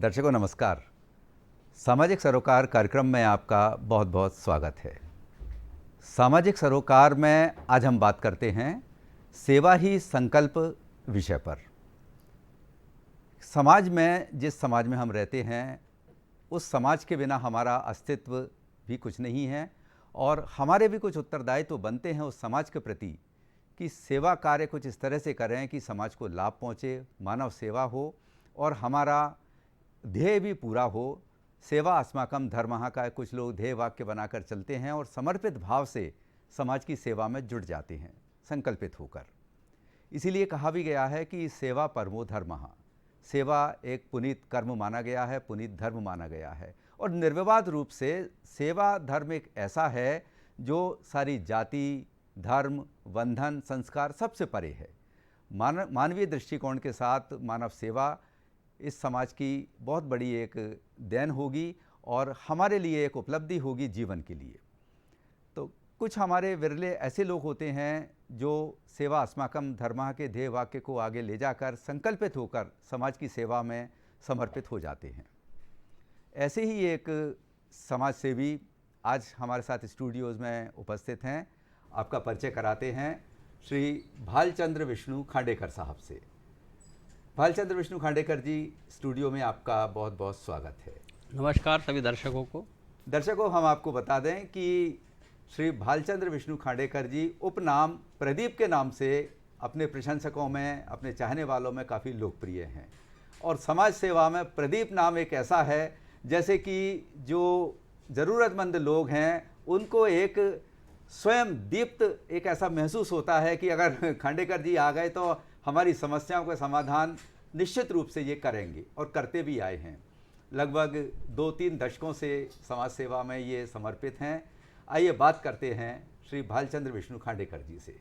दर्शकों नमस्कार। सामाजिक सरोकार कार्यक्रम में आपका बहुत बहुत स्वागत है। सामाजिक सरोकार में आज हम बात करते हैं सेवा ही संकल्प विषय पर। समाज में, जिस समाज में हम रहते हैं, उस समाज के बिना हमारा अस्तित्व भी कुछ नहीं है और हमारे भी कुछ उत्तरदायित्व बनते हैं उस समाज के प्रति कि सेवा कार्य कुछ इस तरह से करें कि समाज को लाभ पहुँचे, मानव सेवा हो और हमारा ध्येय भी पूरा हो। सेवा अस्माकं धर्मः का कुछ लोग ध्येय वाक्य बनाकर चलते हैं और समर्पित भाव से समाज की सेवा में जुट जाते हैं, संकल्पित होकर। इसीलिए कहा भी गया है कि सेवा परमो धर्मः, सेवा एक पुनीत कर्म माना गया है, पुनीत धर्म माना गया है। और निर्विवाद रूप से सेवा धर्म एक ऐसा है जो सारी जाति, धर्म, बंधन, संस्कार सबसे परे है। मानवीय दृष्टिकोण के साथ मानव सेवा इस समाज की बहुत बड़ी एक देन होगी और हमारे लिए एक उपलब्धि होगी जीवन के लिए। तो कुछ हमारे विरले ऐसे लोग होते हैं जो सेवा अस्माकं धर्मः के ध्येय वाक्य को आगे ले जाकर संकल्पित होकर समाज की सेवा में समर्पित हो जाते हैं। ऐसे ही एक समाज सेवी आज हमारे साथ स्टूडियोज़ में उपस्थित हैं। आपका परिचय कराते हैं श्री भालचंद्र विष्णु खांडेकर साहब से। भालचंद्र विष्णु खांडेकर जी, स्टूडियो में आपका बहुत बहुत स्वागत है। नमस्कार सभी दर्शकों को। दर्शकों, हम आपको बता दें कि श्री भालचंद्र विष्णु खांडेकर जी उपनाम प्रदीप के नाम से अपने प्रशंसकों में, अपने चाहने वालों में काफ़ी लोकप्रिय हैं। और समाज सेवा में प्रदीप नाम एक ऐसा है जैसे कि जो ज़रूरतमंद लोग हैं उनको एक स्वयं दीप्त एक ऐसा महसूस होता है कि अगर खांडेकर जी आ गए तो हमारी समस्याओं का समाधान निश्चित रूप से ये करेंगे और करते भी आए हैं। लगभग 2-3 दशकों से समाज सेवा में ये समर्पित हैं। आइए बात करते हैं श्री भालचंद्र विष्णु खांडेकर जी से।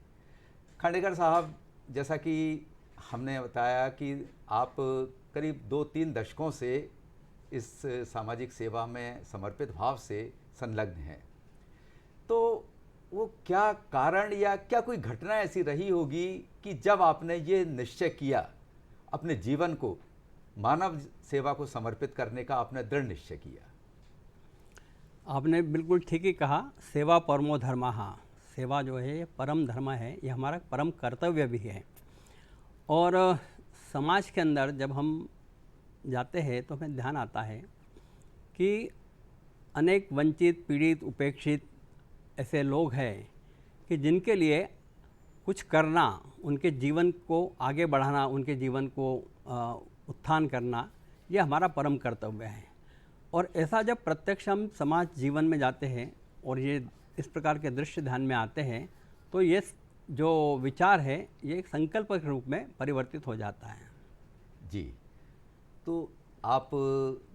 खांडेकर साहब, जैसा कि हमने बताया कि आप करीब 2-3 दशकों से इस सामाजिक सेवा में समर्पित भाव से संलग्न हैं, तो वो क्या कारण या क्या कोई घटना ऐसी रही होगी कि जब आपने ये निश्चय किया, अपने जीवन को मानव सेवा को समर्पित करने का आपने दृढ़ निश्चय किया? आपने बिल्कुल ठीक ही कहा, सेवा परमो धर्मः। सेवा जो है ये परम धर्म है, ये हमारा परम कर्तव्य भी है। और समाज के अंदर जब हम जाते हैं तो हमें ध्यान आता है कि अनेक वंचित, पीड़ित, उपेक्षित ऐसे लोग हैं कि जिनके लिए कुछ करना, उनके जीवन को आगे बढ़ाना, उनके जीवन को उत्थान करना, ये हमारा परम कर्तव्य है। और ऐसा जब प्रत्यक्ष हम समाज जीवन में जाते हैं और ये इस प्रकार के दृश्य ध्यान में आते हैं तो ये जो विचार है ये एक संकल्प के रूप में परिवर्तित हो जाता है। जी, तो आप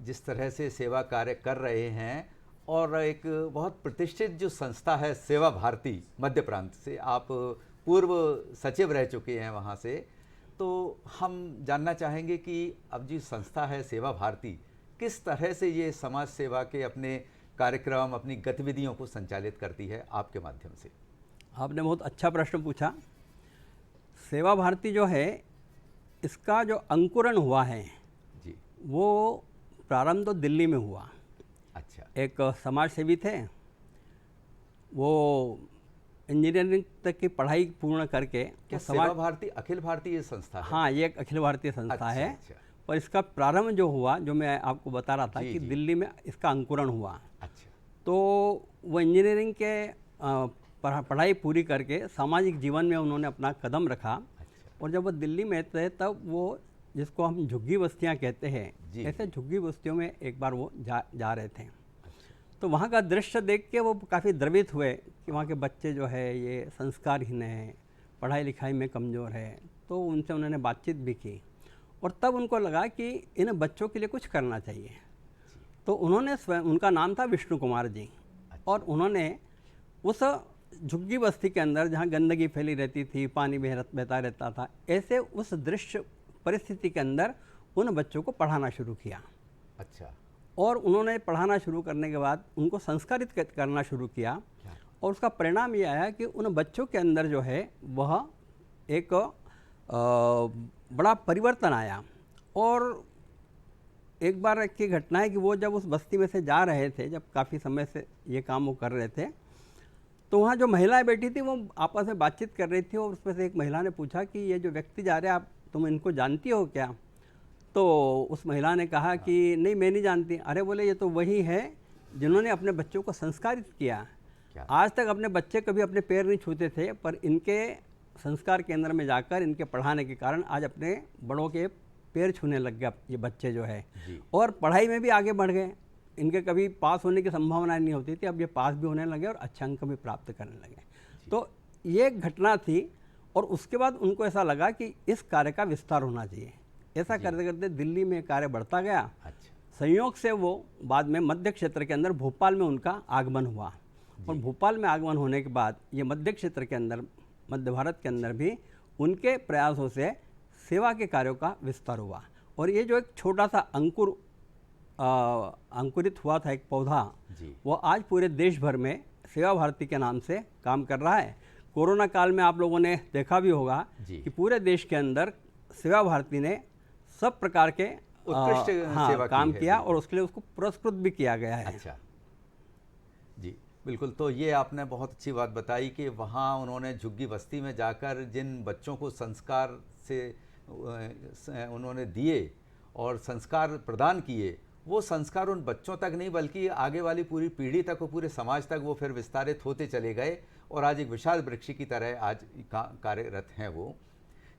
जिस तरह से सेवा कार्य कर रहे हैं और एक बहुत प्रतिष्ठित जो संस्था है सेवा भारती, मध्य प्रांत से आप पूर्व सचिव रह चुके हैं वहाँ से, तो हम जानना चाहेंगे कि अब जी संस्था है सेवा भारती, किस तरह से ये समाज सेवा के अपने कार्यक्रम, अपनी गतिविधियों को संचालित करती है आपके माध्यम से? आपने बहुत अच्छा प्रश्न पूछा। सेवा भारती जो है, इसका जो अंकुरण हुआ है जी, वो प्रारंभ तो दिल्ली में हुआ। अच्छा। एक समाज सेवी थे, वो इंजीनियरिंग तक की पढ़ाई पूर्ण करके क्या सेवा भारती अखिल भारतीय संस्था है? हाँ, ये एक अखिल भारतीय संस्था अच्छा, है। अच्छा। पर इसका प्रारंभ जो हुआ, जो मैं आपको बता रहा था जी, कि जी। दिल्ली में इसका अंकुरण हुआ। अच्छा। तो वो इंजीनियरिंग के पढ़ाई पूरी करके सामाजिक जीवन में उन्होंने अपना कदम रखा। अच्छा। और जब वो दिल्ली में थे तब वो, जिसको हम झुग्गी बस्तियाँ कहते हैं, ऐसे झुग्गी बस्तियों में एक बार वो जा रहे थे। तो वहाँ का दृश्य देख के वो काफ़ी द्रवित हुए कि वहाँ के बच्चे जो है ये संस्कारहीन हैं, पढ़ाई लिखाई में कमज़ोर है। तो उनसे उन्होंने बातचीत भी की और तब उनको लगा कि इन बच्चों के लिए कुछ करना चाहिए। तो उन्होंने स्वयं, उनका नाम था विष्णु कुमार जी, और उन्होंने उस झुग्गी बस्ती के अंदर जहाँ गंदगी फैली रहती थी, पानी बहता रहता था, ऐसे उस दृश्य परिस्थिति के अंदर उन बच्चों को पढ़ाना शुरू किया। अच्छा। और उन्होंने पढ़ाना शुरू करने के बाद उनको संस्कारित करना शुरू किया और उसका परिणाम ये आया कि उन बच्चों के अंदर जो है वह एक बड़ा परिवर्तन आया। और एक बार की घटना है कि वो जब उस बस्ती में से जा रहे थे, जब काफ़ी समय से ये काम वो कर रहे थे, तो वहाँ जो महिलाएं बैठी थी वो आपस में बातचीत कर रही थी और उसमें से एक महिला ने पूछा कि ये जो व्यक्ति जा रहे हैं, आप तुम इनको जानती हो क्या? तो उस महिला ने कहा कि नहीं, मैं नहीं जानती। अरे बोले, ये तो वही है जिन्होंने अपने बच्चों को संस्कारित किया। आज तक अपने बच्चे कभी अपने पैर नहीं छूते थे, पर इनके संस्कार केंद्र में जाकर इनके पढ़ाने के कारण आज अपने बड़ों के पैर छूने लग गया ये बच्चे जो है, और पढ़ाई में भी आगे बढ़ गए। इनके कभी पास होने की संभावना नहीं होती थी, अब ये पास भी होने लगे और अच्छे अंक भी प्राप्त करने लगे। तो ये एक घटना थी, और उसके बाद उनको ऐसा लगा कि इस कार्य का विस्तार होना चाहिए। ऐसा करते करते दिल्ली में कार्य बढ़ता गया। संयोग से वो बाद में मध्य क्षेत्र के अंदर भोपाल में उनका आगमन हुआ, और भोपाल में आगमन होने के बाद ये मध्य क्षेत्र के अंदर, मध्य भारत के अंदर भी उनके प्रयासों से सेवा के कार्यों का विस्तार हुआ। और ये जो एक छोटा सा अंकुरित हुआ था एक पौधा, वो आज पूरे देश भर में सेवा भारती के नाम से काम कर रहा है। कोरोना काल में आप लोगों ने देखा भी होगा कि पूरे देश के अंदर सेवा भारती ने सब प्रकार के उत्कृष्ट सेवा काम की किया, और उसके लिए उसको पुरस्कृत भी किया गया है। अच्छा जी, बिल्कुल। तो ये आपने बहुत अच्छी बात बताई कि वहाँ उन्होंने झुग्गी बस्ती में जाकर जिन बच्चों को संस्कार से उन्होंने दिए और संस्कार प्रदान किए, वो संस्कार उन बच्चों तक नहीं बल्कि आगे वाली पूरी पीढ़ी तक और पूरे समाज तक वो फिर विस्तारित होते चले गए, और आज एक विशाल वृक्ष की तरह आज कार्यरत हैं। वो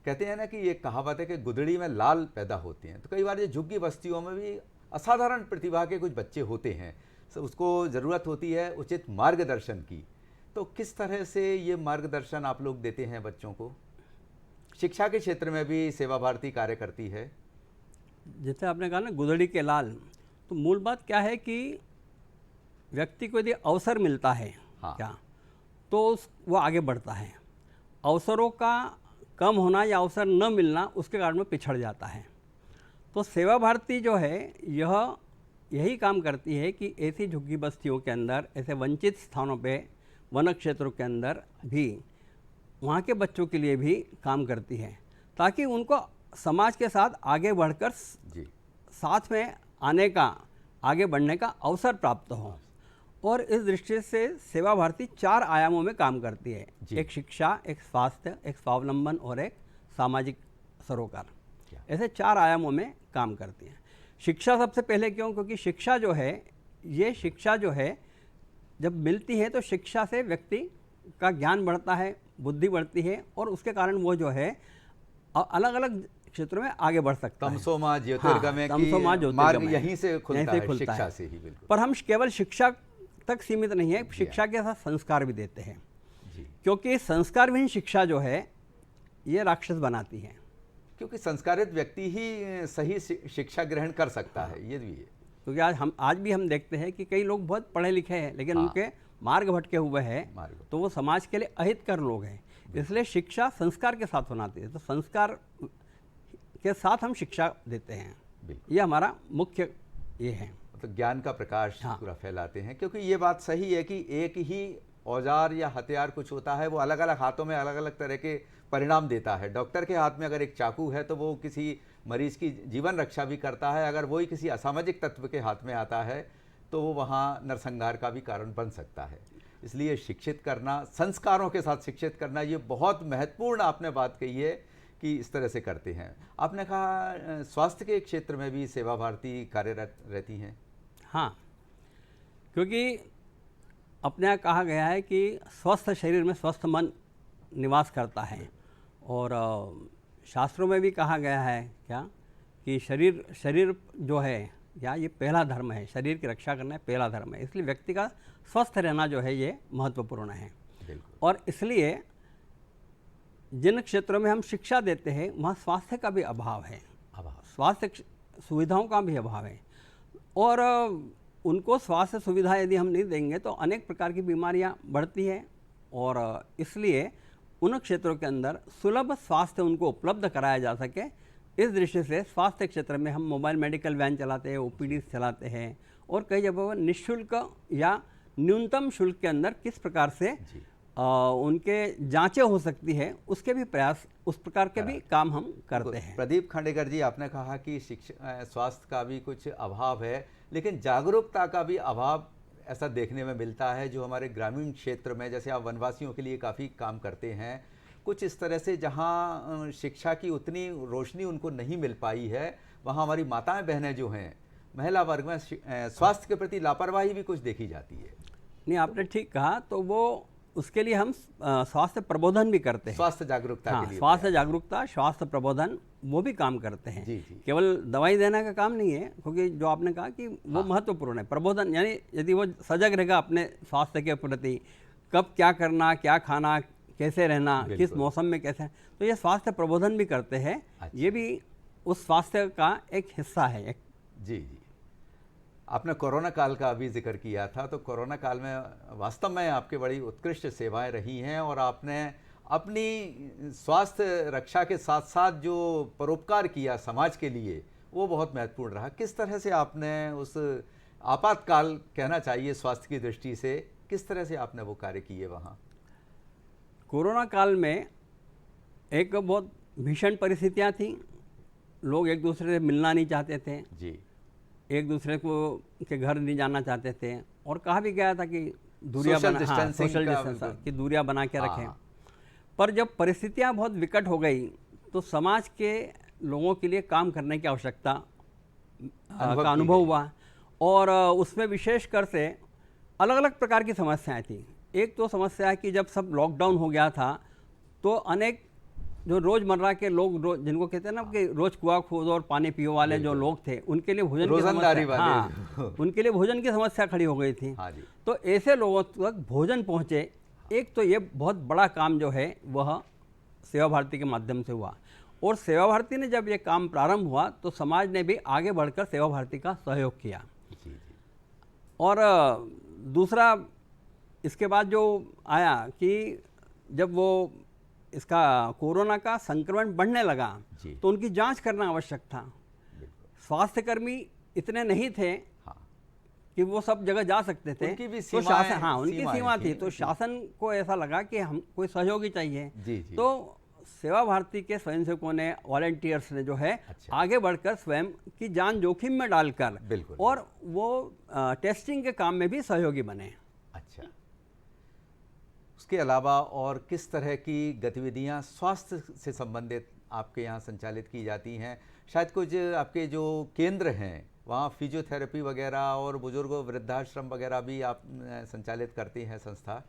कहते हैं ना कि ये कहावत है कि गुदड़ी में लाल पैदा होते हैं। तो कई बार ये झुग्गी बस्तियों में भी असाधारण प्रतिभा के कुछ बच्चे होते हैं, उसको ज़रूरत होती है उचित मार्गदर्शन की। तो किस तरह से ये मार्गदर्शन आप लोग देते हैं बच्चों को? शिक्षा के क्षेत्र में भी सेवा भारती कार्य करती है। जैसे आपने कहा ना गुदड़ी के लाल, तो मूल बात क्या है कि व्यक्ति को यदि अवसर मिलता है तो वो आगे बढ़ता है। अवसरों का कम होना या अवसर न मिलना, उसके कारण में पिछड़ जाता है। तो सेवा भारती जो है यही काम करती है कि ऐसी झुग्गी बस्तियों के अंदर, ऐसे वंचित स्थानों पे, वन क्षेत्रों के अंदर भी वहाँ के बच्चों के लिए भी काम करती है, ताकि उनको समाज के साथ आगे बढ़कर साथ में आने का, आगे बढ़ने का अवसर प्राप्त हो। और इस दृष्टि से सेवा भारती 4 आयामों में काम करती है। एक शिक्षा, एक स्वास्थ्य, एक स्वावलंबन और एक सामाजिक सरोकार। ऐसे 4 आयामों में काम करती है। शिक्षा सबसे पहले क्यों? क्योंकि शिक्षा जो है, ये शिक्षा जो है जब मिलती है तो शिक्षा से व्यक्ति का ज्ञान बढ़ता है, बुद्धि बढ़ती है, और उसके कारण वो जो है अलग अलग क्षेत्रों में आगे बढ़ सकता है। तमसोमा ज्योतिर्गमय की मार्ग यहीं से खुलता है, शिक्षा से ही। बिल्कुल। पर हम केवल शिक्षा तक सीमित नहीं है, शिक्षा के साथ संस्कार भी देते हैं, क्योंकि संस्कार विहीन शिक्षा जो है ये राक्षस बनाती है। क्योंकि संस्कारित व्यक्ति ही सही शिक्षा ग्रहण कर सकता है, ये भी है। क्योंकि आज भी हम देखते हैं कि कई लोग बहुत पढ़े लिखे हैं, लेकिन उनके मार्ग भटके हुए हैं, तो वो समाज के लिए अहितकर लोग हैं। इसलिए शिक्षा संस्कार के साथ होना चाहिए। तो संस्कार के साथ हम शिक्षा देते हैं, ये हमारा मुख्य ये है। तो ज्ञान का प्रकाश पूरा फैलाते हैं। क्योंकि ये बात सही है कि एक ही औजार या हथियार कुछ होता है, वो अलग अलग हाथों में अलग अलग तरह के परिणाम देता है। डॉक्टर के हाथ में अगर एक चाकू है तो वो किसी मरीज की जीवन रक्षा भी करता है, अगर वही किसी असामाजिक तत्व के हाथ में आता है तो वो वहाँ नरसंहार का भी कारण बन सकता है। इसलिए शिक्षित करना, संस्कारों के साथ शिक्षित करना, ये बहुत महत्वपूर्ण आपने बात कही है कि इस तरह से करते हैं। आपने कहा स्वास्थ्य के क्षेत्र में भी सेवा भारती कार्यरत रहती हैं। हाँ, क्योंकि अपने यहाँ कहा गया है कि स्वस्थ शरीर में स्वस्थ मन निवास करता है, और शास्त्रों में भी कहा गया है क्या कि शरीर जो है या ये पहला धर्म है, शरीर की रक्षा करना पहला धर्म है। इसलिए व्यक्ति का स्वस्थ रहना जो है ये महत्वपूर्ण है। और इसलिए जिन क्षेत्रों में हम शिक्षा देते हैं वहाँ स्वास्थ्य का भी अभाव है, स्वास्थ्य सुविधाओं का भी अभाव है, और उनको स्वास्थ्य सुविधा यदि हम नहीं देंगे तो अनेक प्रकार की बीमारियां बढ़ती हैं। और इसलिए उन क्षेत्रों के अंदर सुलभ स्वास्थ्य उनको उपलब्ध कराया जा सके, इस दृष्टि से स्वास्थ्य क्षेत्र में हम मोबाइल मेडिकल वैन चलाते हैं, OPD चलाते हैं, और कई जगहों पर निःशुल्क या न्यूनतम शुल्क के अंदर किस प्रकार से उनके जांचें हो सकती है, उसके भी प्रयास, उस प्रकार के भी काम हम करते हैं। प्रदीप खांडेकर जी, आपने कहा कि शिक्षा स्वास्थ्य का भी कुछ अभाव है, लेकिन जागरूकता का भी अभाव ऐसा देखने में मिलता है। जो हमारे ग्रामीण क्षेत्र में, जैसे आप वनवासियों के लिए काफ़ी काम करते हैं, कुछ इस तरह से जहाँ शिक्षा की उतनी रोशनी उनको नहीं मिल पाई है, वहाँ हमारी माताएं बहनें जो हैं, महिला वर्ग में स्वास्थ्य के प्रति लापरवाही भी कुछ देखी जाती है। नहीं, आपने ठीक कहा। तो वो उसके लिए हम स्वास्थ्य प्रबोधन भी करते हैं, स्वास्थ्य जागरूकता हाँ, के लिए स्वास्थ्य जागरूकता, स्वास्थ्य प्रबोधन, वो भी काम करते हैं। जी जी। केवल दवाई देने का काम नहीं है, क्योंकि जो आपने कहा कि वो महत्वपूर्ण है। प्रबोधन यानी यदि वो सजग रहेगा अपने स्वास्थ्य के प्रति, कब क्या करना, क्या खाना, कैसे रहना, किस मौसम में कैसे, तो ये स्वास्थ्य प्रबोधन भी करते हैं। ये भी उस स्वास्थ्य का एक हिस्सा है। जी जी। आपने कोरोना काल का अभी जिक्र किया था, तो कोरोना काल में वास्तव में आपकी बड़ी उत्कृष्ट सेवाएं रही हैं, और आपने अपनी स्वास्थ्य रक्षा के साथ साथ जो परोपकार किया समाज के लिए, वो बहुत महत्वपूर्ण रहा। किस तरह से आपने उस आपातकाल, कहना चाहिए स्वास्थ्य की दृष्टि से, किस तरह से आपने वो कार्य किए वहाँ? कोरोना काल में एक बहुत भीषण परिस्थितियाँ थी। लोग एक दूसरे से मिलना नहीं चाहते थे जी, एक दूसरे को के घर नहीं जाना चाहते थे, और कहा भी गया था कि दूरियां सोशल बना, डिस्टेंसिंग सोशल का डिस्टेंस बिल्कुल। की दूरियां बना के हाँ, रखें। हाँ। पर जब परिस्थितियां बहुत विकट हो गई, तो समाज के लोगों के लिए काम करने की आवश्यकता का अनुभव हुआ, और उसमें विशेषकर से अलग अलग प्रकार की समस्याएं थी। एक तो समस्या है कि जब सब लॉकडाउन हो गया था, तो अनेक जो रोजमर्रा के लोग, जिनको कहते हैं ना कि रोज कुआ खोदो और पानी पियो वाले जो लोग थे, उनके लिए भोजन की रोजंदारी समस्या, वाले हाँ, उनके लिए भोजन की समस्या खड़ी हो गई थी। हाँ जी। तो ऐसे लोगों तक भोजन पहुँचे, एक तो ये बहुत बड़ा काम जो है वह सेवा भारती के माध्यम से हुआ, और सेवा भारती ने जब ये काम प्रारंभ हुआ, तो समाज ने भी आगे बढ़कर सेवा भारती का सहयोग किया। जी जी। और दूसरा, इसके बाद जो आया कि जब वो इसका कोरोना का संक्रमण बढ़ने लगा, तो उनकी जांच करना आवश्यक था। स्वास्थ्यकर्मी इतने नहीं थे हाँ, कि वो सब जगह जा सकते थे, उनकी भी तो सीमाएं, शासन, हाँ, उनकी सीमा थी। तो शासन को ऐसा लगा कि हम कोई सहयोगी चाहिए। जी जी। तो सेवा भारती के स्वयंसेवकों ने, वॉलंटियर्स ने जो है आगे बढ़कर स्वयं की जान जोखिम में डालकर, बिल्कुल, और वो टेस्टिंग के काम में भी सहयोगी बने। अच्छा, उसके अलावा और किस तरह की गतिविधियां स्वास्थ्य से संबंधित आपके यहाँ संचालित की जाती हैं? शायद कुछ आपके जो केंद्र हैं वहाँ फिजियोथेरेपी वगैरह और बुजुर्गों वृद्धाश्रम वगैरह भी आप संचालित करती हैं संस्था?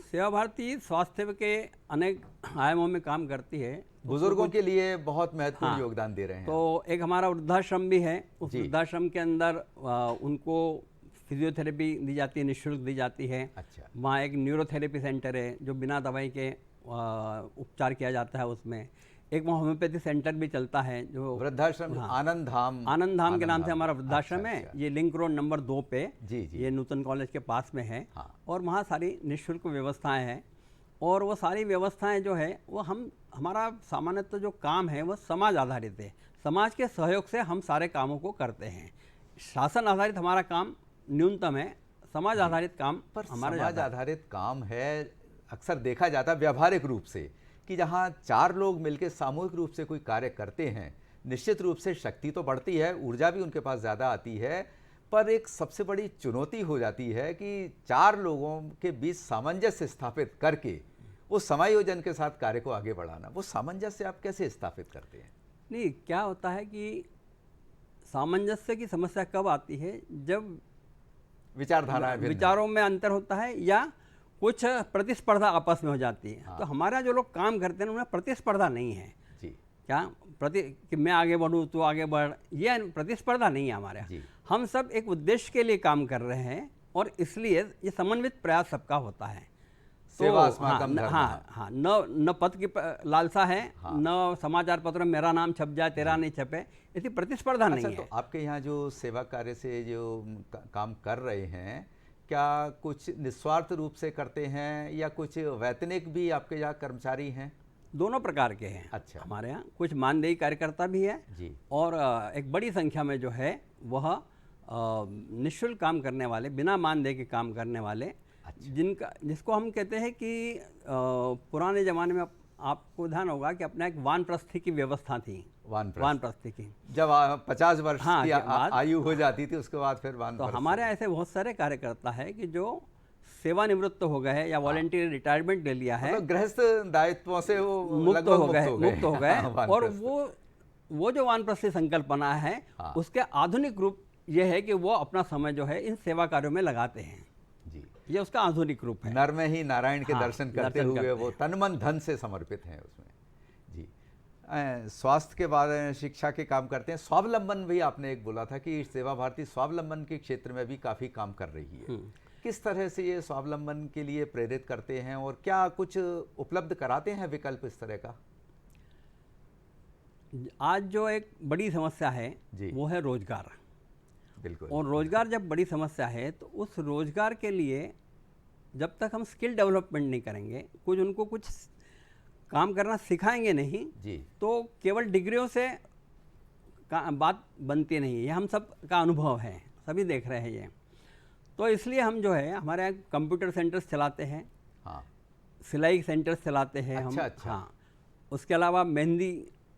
सेवा भारती स्वास्थ्य के अनेक आयामों में काम करती है। बुजुर्गों के लिए बहुत महत्वपूर्ण हाँ, योगदान दे रहे हैं। तो एक हमारा वृद्धाश्रम भी है। उस वृद्धाश्रम के अंदर उनको फिजियोथेरेपी दी जाती है, निःशुल्क दी जाती है। अच्छा। वहाँ एक न्यूरोथेरेपी सेंटर है जो बिना दवाई के उपचार किया जाता है। उसमें एक वहाँ होम्योपैथी सेंटर भी चलता है जो वृद्धाश्रम, आनंद धाम के नाम से हमारा वृद्धाश्रम है। ये लिंक रोड नंबर 2 पे, ये नूतन कॉलेज के पास में है। और वहाँ सारी निःशुल्क व्यवस्थाएं हैं, और वो सारी व्यवस्थाएं जो है वो हमारा सामान्यतः जो काम है वो समाज आधारित है। समाज के सहयोग से हम सारे कामों को करते हैं। शासन आधारित हमारा काम न्यूनतम है, समाज आधारित काम पर हमारा समाज आधारित काम है। अक्सर देखा जाता है व्यावहारिक रूप से कि जहाँ 4 लोग मिलकर सामूहिक रूप से कोई कार्य करते हैं, निश्चित रूप से शक्ति तो बढ़ती है, ऊर्जा भी उनके पास ज़्यादा आती है, पर एक सबसे बड़ी चुनौती हो जाती है कि 4 लोगों के बीच सामंजस्य स्थापित करके वो समायोजन के साथ कार्य को आगे बढ़ाना। वो सामंजस्य आप कैसे स्थापित करते हैं? नहीं, क्या होता है कि सामंजस्य की समस्या कब आती है? जब विचारों में अंतर होता है या कुछ प्रतिस्पर्धा आपस में हो जाती है। हाँ। तो हमारा जो लोग काम करते हैं उनमें प्रतिस्पर्धा नहीं है जी। क्या कि मैं आगे बढ़ूँ तो आगे बढ़, ये प्रतिस्पर्धा नहीं है हमारे। हम सब एक उद्देश्य के लिए काम कर रहे हैं, और इसलिए ये समन्वित प्रयास सबका होता है। हाँ, न पद की लालसा है, न समाचार पत्र में मेरा नाम छप जाए तेरा नहीं छपे, ऐसी प्रतिस्पर्धा नहीं है। तो आपके यहाँ जो सेवा कार्य से जो काम कर रहे हैं, क्या कुछ निस्वार्थ रूप से करते हैं या कुछ वैतनिक भी आपके यहाँ कर्मचारी हैं? दोनों प्रकार के हैं। अच्छा। हमारे यहाँ कुछ मानदेय कार्यकर्ता भी है जी, और एक बड़ी संख्या में जो है वह निःशुल्क काम करने वाले, बिना मानदेय के काम करने वाले जिसको हम कहते हैं कि पुराने ज़माने में आपको ध्यान होगा कि अपना एक वानप्रस्थी की व्यवस्था थी। वानप्रस्थी की जब 50 वर्ष हाँ, की आयु हो जाती थी उसके बाद फिर तो वानप्रस्थ। हमारे ऐसे बहुत सारे कार्यकर्ता है कि जो सेवानिवृत्त हो गए हैं या वॉलंटियर रिटायरमेंट ले लिया है, मतलब गृहस्थ दायित्वों से वो मुक्त हो गए हाँ, और वो जो वानप्रस्थी संकल्पना है हाँ। उसके आधुनिक रूप ये है कि वो अपना समय जो है इन सेवा कार्यों में लगाते हैं जी। ये उसका आधुनिक रूप है। नर में ही नारायण के हाँ, दर्शन करते दर्शन हुए करते वो हैं। तन मन धन से समर्पित हैं उसमें। जी। स्वास्थ्य के बारे में शिक्षा के काम करते हैं। स्वावलंबन भी आपने एक बोला था कि सेवा भारती स्वावलंबन के क्षेत्र में भी काफ़ी काम कर रही है। किस तरह से ये स्वावलंबन के लिए प्रेरित करते हैं और क्या कुछ उपलब्ध कराते हैं विकल्प इस तरह का? आज जो एक बड़ी समस्या है जी। वो है रोजगार। बिल्कुल। और रोजगार जब बड़ी समस्या है तो उस रोजगार के लिए जब तक हम स्किल डेवलपमेंट नहीं करेंगे, उनको कुछ काम करना सिखाएंगे नहीं जी। तो केवल डिग्रियों से बात बनती नहीं है। ये हम सब का अनुभव है, सभी देख रहे हैं ये। तो इसलिए हम जो है हमारे यहाँ कंप्यूटर सेंटर्स चलाते हैं, हाँ। सिलाई सेंटर्स चलाते हैं अच्छा, हम। अच्छा। हाँ, उसके अलावा मेहंदी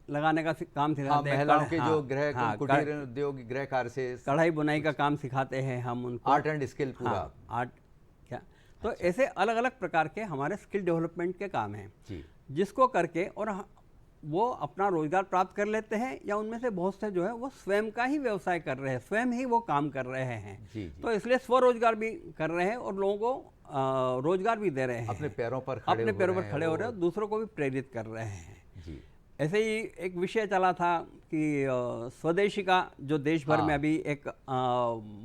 लगाने का काम सिखाते हैं। महिलाओं के जो गृह हाँ, कुटीर उद्योग गृह कार्य से कढ़ाई बुनाई का काम सिखाते हैं हम उनको। आर्ट एंड स्किल पूरा। हाँ, आर्ट क्या तो ऐसे अलग अलग प्रकार के हमारे स्किल डेवलपमेंट के काम हैं जी। जिसको करके और वो अपना रोजगार प्राप्त कर लेते हैं या उनमें से बहुत से जो है वो स्वयं का ही व्यवसाय कर रहे हैं, स्वयं ही वो काम कर रहे हैं। जी, जी। तो इसलिए स्वरोजगार भी कर रहे हैं और लोगों को रोजगार भी दे रहे हैं, अपने पैरों पर खड़े हो रहे हैं, दूसरों को भी प्रेरित कर रहे हैं। जी। ऐसे ही एक विषय चला था कि स्वदेशी का जो देश भर में अभी एक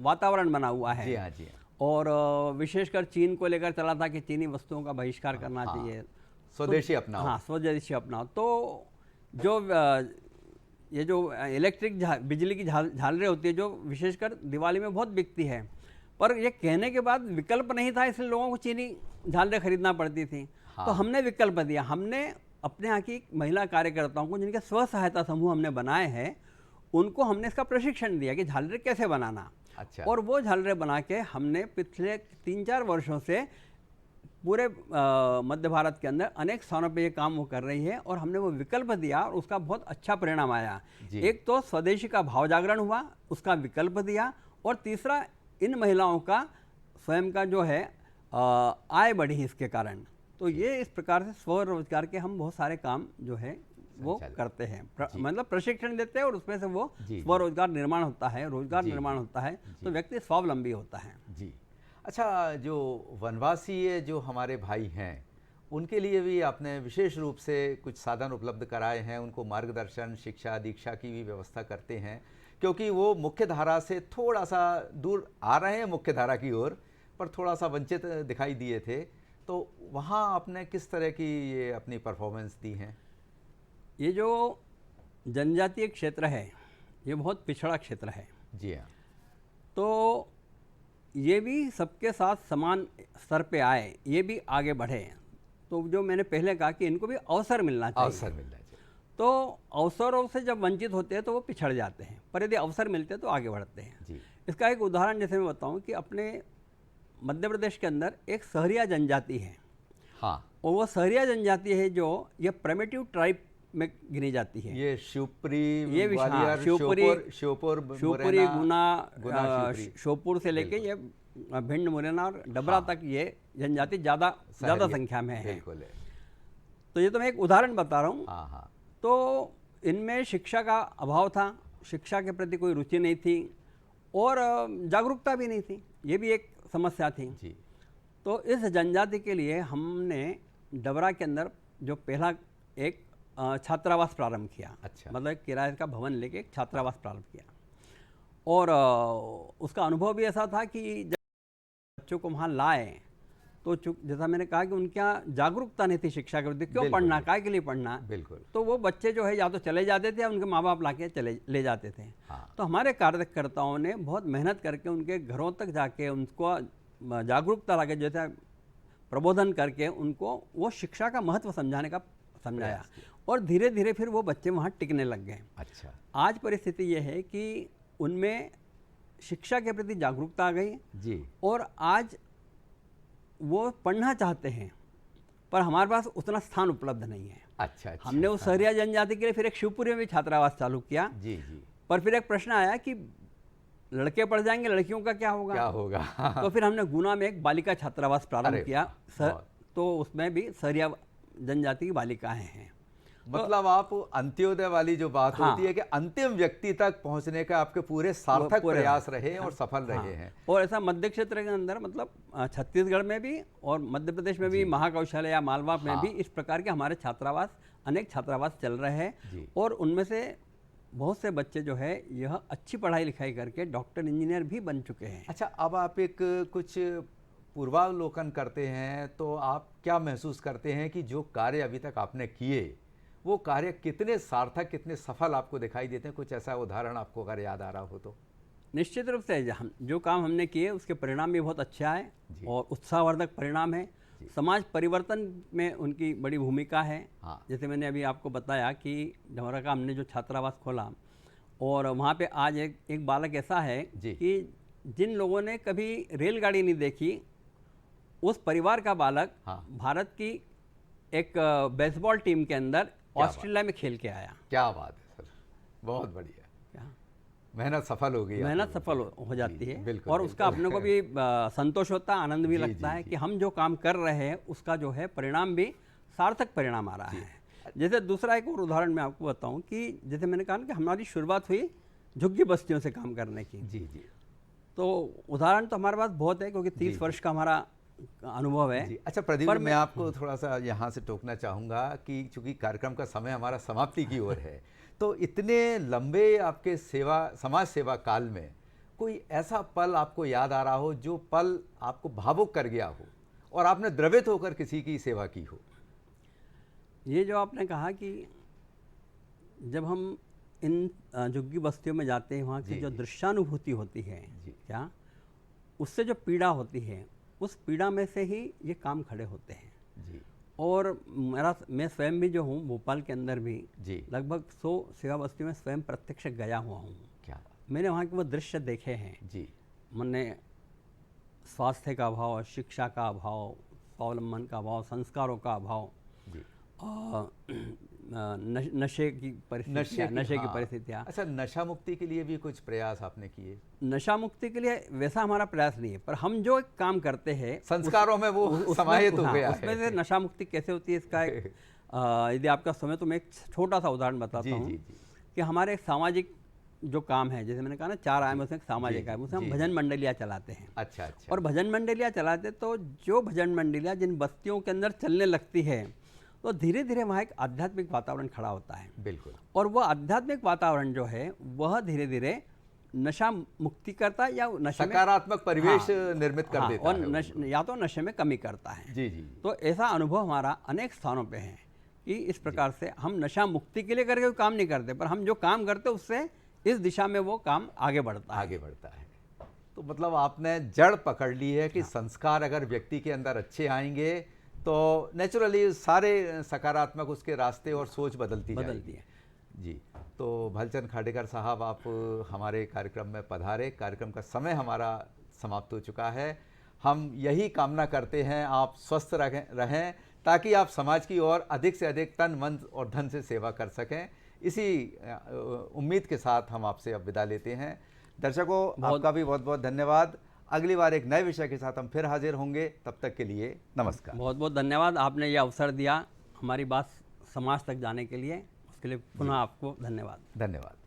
वातावरण बना हुआ है। जी हाँ, जी हाँ। और विशेषकर चीन को लेकर चला था कि चीनी वस्तुओं का बहिष्कार करना चाहिए, स्वदेशी अपनाओ। हाँ, स्वदेशी अपनाओ। तो जो ये जो इलेक्ट्रिक बिजली की झालरें होती है जो विशेषकर दिवाली में बहुत बिकती है, पर ये कहने के बाद विकल्प नहीं था, इसलिए लोगों को चीनी झालरें खरीदना पड़ती थी। तो हमने विकल्प दिया, हमने अपने यहाँ की महिला कार्यकर्ताओं को जिनके स्व सहायता समूह हमने बनाए हैं उनको हमने इसका प्रशिक्षण दिया कि झालरें कैसे बनाना। अच्छा। और वो झालरें बना के हमने पिछले 3-4 वर्षों से पूरे मध्य भारत के अंदर अनेक स्थानों पे ये काम वो कर रही है और हमने वो विकल्प दिया और उसका बहुत अच्छा परिणाम आया। एक तो स्वदेशी का भाव जागरण हुआ, उसका विकल्प दिया, और तीसरा इन महिलाओं का स्वयं का जो है आय बढ़ी इसके कारण। तो ये इस प्रकार से स्वरोजगार के हम बहुत सारे काम जो है वो करते हैं, मतलब प्रशिक्षण देते हैं और उसमें से वो स्वरोजगार निर्माण होता है, रोजगार निर्माण होता है, तो व्यक्ति स्वावलंबी होता है। जी। अच्छा, जो वनवासी जो हमारे भाई हैं उनके लिए भी आपने विशेष रूप से कुछ साधन उपलब्ध कराए हैं, उनको मार्गदर्शन, शिक्षा, दीक्षा की भी व्यवस्था करते हैं, क्योंकि वो मुख्य धारा से थोड़ा सा दूर आ रहे हैं मुख्य धारा की ओर, पर थोड़ा सा वंचित दिखाई दिए थे। तो वहाँ आपने किस तरह की ये अपनी परफॉर्मेंस दी है? ये जो जनजातीय क्षेत्र है ये बहुत पिछड़ा क्षेत्र है। जी हाँ। तो ये भी सबके साथ समान स्तर पे आए, ये भी आगे बढ़े। तो जो मैंने पहले कहा कि इनको भी अवसर मिलना चाहिए। अवसर मिलना चाहिए। तो अवसरों से जब वंचित होते हैं तो वो पिछड़ जाते हैं, पर यदि अवसर मिलते हैं तो आगे बढ़ते हैं। जी। इसका एक उदाहरण जैसे मैं बताऊं कि अपने मध्य प्रदेश के अंदर एक सहरिया जनजाति है। हाँ। और वो सहरिया जनजाति है जो ये प्रिमिटिव ट्राइब में गिनी जाती है। ये शिवपुरी, ये ग्वालियर, श्योपुर, गुना, श्योपुर से लेके ये भिंड, मुरैना और डबरा तक ये जनजाति ज़्यादा संख्या में है। तो ये तो मैं एक उदाहरण बता रहा हूँ। हाँ। तो इनमें शिक्षा का अभाव था, शिक्षा के प्रति कोई रुचि नहीं थी और जागरूकता भी नहीं थी, ये भी एक समस्या थी। जी। तो इस जनजाति के लिए हमने डबरा के अंदर जो पहला एक छात्रावास प्रारंभ किया। अच्छा। मतलब किराए का भवन लेके एक छात्रावास प्रारंभ किया और उसका अनुभव भी ऐसा था कि जब बच्चों को वहाँ लाए तो जैसा मैंने कहा कि उनके यहाँ जागरूकता नहीं थी शिक्षा के प्रति, क्यों पढ़ना, काय के लिए पढ़ना। बिल्कुल। तो वो बच्चे जो है या तो चले जाते थे या उनके माँ बाप लाके ले जाते थे। हाँ। तो हमारे कार्यकर्ताओं ने बहुत मेहनत करके उनके घरों तक जाके उनको जागरूकता लाके जैसे प्रबोधन करके उनको वो शिक्षा का महत्व समझाया और धीरे धीरे फिर वो बच्चे वहाँ टिकने लग गए। अच्छा। आज परिस्थिति ये है कि उनमें शिक्षा के प्रति जागरूकता आ गई। जी। और आज वो पढ़ना चाहते हैं, पर हमारे पास उतना स्थान उपलब्ध नहीं है। अच्छा अच्छा। हमने उस सहरिया जनजाति के लिए फिर एक शिवपुरी में भी छात्रावास चालू किया। जी जी। पर फिर एक प्रश्न आया कि लड़के पढ़ जाएंगे, लड़कियों का क्या होगा? क्या होगा? तो फिर हमने गुना में एक बालिका छात्रावास प्रारंभ अरे किया। बहुत। तो उसमें भी सहरिया जनजाति की बालिकाएं हैं। मतलब आप अंत्योदय वाली जो बात हाँ, होती है कि अंतिम व्यक्ति तक पहुंचने का आपके पूरे सार्थक पूरे प्रयास रहे और सफल हाँ, रहे हैं। और ऐसा मध्य क्षेत्र के अंदर मतलब छत्तीसगढ़ में भी और मध्य प्रदेश में भी, महाकौशल या मालवा में भी इस प्रकार के हमारे छात्रावास, अनेक छात्रावास चल रहे हैं। और उनमें से बहुत से बच्चे जो है यह अच्छी पढ़ाई लिखाई करके डॉक्टर इंजीनियर भी बन चुके हैं। अच्छा, अब आप एक कुछ पूर्वावलोकन करते हैं तो आप क्या महसूस करते हैं कि जो कार्य अभी तक आपने किए वो कार्य कितने सार्थक, कितने सफल आपको दिखाई देते हैं? कुछ ऐसा उदाहरण आपको अगर याद आ रहा हो तो। निश्चित रूप से हम जो काम हमने किए उसके परिणाम भी बहुत अच्छे आए और उत्साहवर्धक परिणाम है। समाज परिवर्तन में उनकी बड़ी भूमिका है। हाँ। जैसे मैंने अभी आपको बताया कि डमरा का हमने जो छात्रावास खोला और वहाँ पे आज एक बालक ऐसा है कि जिन लोगों ने कभी रेलगाड़ी नहीं देखी, उस परिवार का बालक भारत की एक बेसबॉल टीम के अंदर ऑस्ट्रेलिया में खेल के आया। क्या बात है सर, बहुत बढ़िया। मेहनत सफल हो गई, मेहनत सफल हो जाती है। बिल्कुल, और उसका अपने को भी संतोष होता है, आनंद भी लगता है कि हम जो काम कर रहे हैं उसका जो है परिणाम भी सार्थक परिणाम आ रहा है। जैसे दूसरा एक और उदाहरण मैं आपको बताऊं कि जैसे मैंने कहा कि हमारी शुरुआत हुई झुग्गी बस्तियों से काम करने की। जी जी। तो उदाहरण तो हमारे पास बहुत है क्योंकि 30 वर्ष का हमारा अनुभव है। अच्छा प्रदीप, मैं आपको थोड़ा सा यहाँ से टोकना चाहूँगा कि चूंकि कार्यक्रम का समय हमारा समाप्ति की ओर है, तो इतने लंबे आपके समाज सेवा काल में कोई ऐसा पल आपको याद आ रहा हो जो पल आपको भावुक कर गया हो और आपने द्रवित होकर किसी की सेवा की हो? ये जो आपने कहा कि जब हम इन झुग्गी बस्तियों में जाते हैं, वहाँ की जो दृश्यानुभूति होती है, क्या उससे जो पीड़ा होती है, उस पीड़ा में से ही ये काम खड़े होते हैं। जी। और मैं स्वयं भी जो हूँ भोपाल के अंदर भी लगभग 100 सेवा बस्तियों में स्वयं प्रत्यक्ष गया हुआ हूँ। क्या मैंने वहाँ के वो दृश्य देखे हैं। जी। मैंने स्वास्थ्य का अभाव, शिक्षा का अभाव, स्वावलंबन का अभाव, संस्कारों का अभाव, नशे की परिस्थितियाँ। अच्छा, नशा मुक्ति के लिए भी कुछ प्रयास आपने किए? नशा मुक्ति के लिए वैसा हमारा प्रयास नहीं है, पर हम जो एक काम करते हैं संस्कारों में वो समाहित हो गया है। उसमें से नशा मुक्ति कैसे होती है इसका एक यदि आपका समय तो मैं एक छोटा सा उदाहरण बताता हूँ कि हमारे सामाजिक जो काम है, जैसे मैंने कहा ना 4 आयाम उसमें सामाजिक है, उसमें हम भजन मंडलियाँ चलाते हैं। अच्छा अच्छा। और भजन मंडलियाँ चलाते तो जो भजन मंडलियाँ जिन बस्तियों के अंदर चलने लगती है तो धीरे धीरे वहाँ एक आध्यात्मिक वातावरण खड़ा होता है। बिल्कुल। और वह आध्यात्मिक वातावरण जो है वह धीरे धीरे नशा मुक्ति करता है या नशे सकारात्मक परिवेश निर्मित कर देता और है या तो नशे में कमी करता है। जी जी। तो ऐसा अनुभव हमारा अनेक स्थानों पे है कि इस प्रकार से हम नशा मुक्ति के लिए करके कोई काम नहीं करते, पर हम जो काम करते उससे इस दिशा में वो काम आगे बढ़ता है। तो मतलब आपने जड़ पकड़ ली है कि संस्कार अगर व्यक्ति के अंदर अच्छे आएंगे तो नेचुरली सारे सकारात्मक उसके रास्ते और सोच बदलती है। जी। तो भलचंद खाडेकर साहब, आप हमारे कार्यक्रम में पधारे। कार्यक्रम का समय हमारा समाप्त हो चुका है। हम यही कामना करते हैं आप स्वस्थ रहें ताकि आप समाज की ओर अधिक से अधिक तन मन और धन से सेवा कर सकें। इसी उम्मीद के साथ हम आपसे अब विदा लेते हैं। दर्शकों, आपका भी बहुत बहुत धन्यवाद। अगली बार एक नए विषय के साथ हम फिर हाजिर होंगे। तब तक के लिए नमस्कार। बहुत बहुत धन्यवाद, आपने ये अवसर दिया हमारी बात समाज तक जाने के लिए, उसके लिए पुनः आपको धन्यवाद।